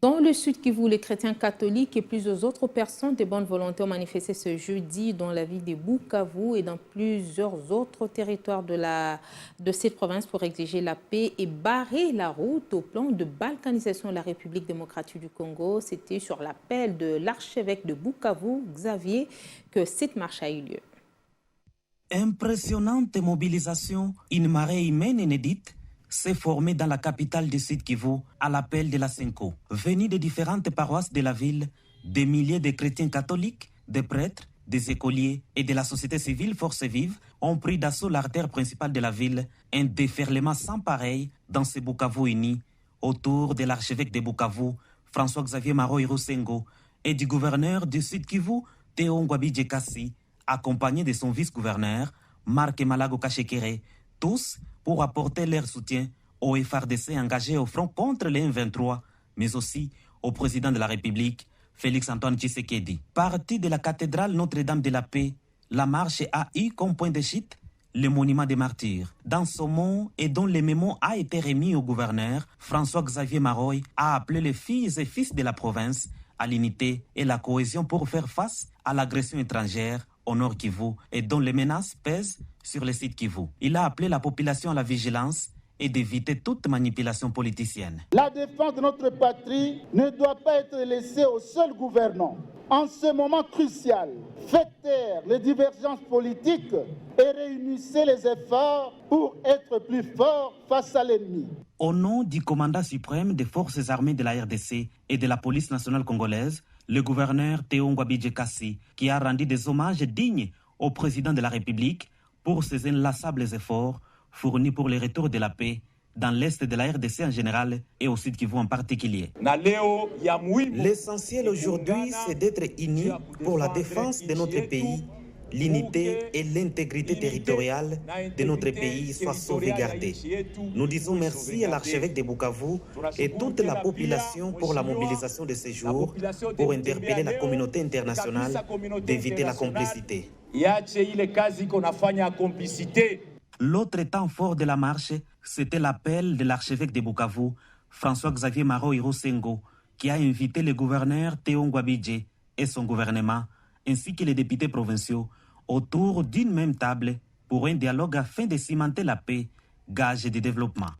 Dans le Sud Kivu, les chrétiens catholiques et plusieurs autres personnes de bonne volonté ont manifesté ce jeudi dans la ville de Bukavu et dans plusieurs autres territoires de cette province pour exiger la paix et barrer la route au plan de balkanisation de la République démocratique du Congo. C'était sur l'appel de l'archevêque de Bukavu, Xavier, que cette marche a eu lieu. Impressionnante mobilisation, une marée humaine inédite s'est formée dans la capitale du Sud Kivu à l'appel de la Senko. Venus de différentes paroisses de la ville, des milliers de chrétiens catholiques, des prêtres, des écoliers et de la société civile Force Vive ont pris d'assaut l'artère principale de la ville, un déferlement sans pareil dans ce Bukavu uni autour de l'archevêque de Bukavu, François-Xavier Maroy Rosengo, et du gouverneur du Sud Kivu, Théo Ngwabidje Kassi, accompagné de son vice-gouverneur, Marc Malago Kachekere, tous pour apporter leur soutien au FARDC engagé au front contre les M23, mais aussi au président de la République, Félix-Antoine Tshisekedi. Parti de la cathédrale Notre-Dame de la Paix, la marche a eu comme point de chute le monument des martyrs. Dans ce mot et dont le mémo a été remis au gouverneur, François-Xavier Maroy a appelé les filles et fils de la province à l'unité et la cohésion pour faire face à l'agression étrangère au nord Kivu et dont les menaces pèsent sur le sud Kivu. Il a appelé la population à la vigilance et d'éviter toute manipulation politicienne. La défense de notre patrie ne doit pas être laissée aux seuls gouvernants. En ce moment crucial, faites taire les divergences politiques et réunissez les efforts pour être plus forts face à l'ennemi. Au nom du commandant suprême des forces armées de la RDC et de la police nationale congolaise, le gouverneur Théo Ngwabidje Kassi, qui a rendu des hommages dignes au président de la République pour ses inlassables efforts fournis pour le retour de la paix dans l'est de la RDC en général et au Sud Kivu en particulier. L'essentiel aujourd'hui, c'est d'être unis pour la défense de notre pays. L'unité et l'intégrité territoriale de notre pays soient sauvegardées. Nous disons merci à l'archevêque de Bukavu et toute la population pour la mobilisation de ces jours, pour interpeller la communauté internationale d'éviter la complicité. L'autre temps fort de la marche, c'était l'appel de l'archevêque de Bukavu, François-Xavier Maroy Rosengo, qui a invité le gouverneur Théo Ngwabidje et son gouvernement, ainsi que les députés provinciaux, autour d'une même table pour un dialogue afin de cimenter la paix, gage de développement.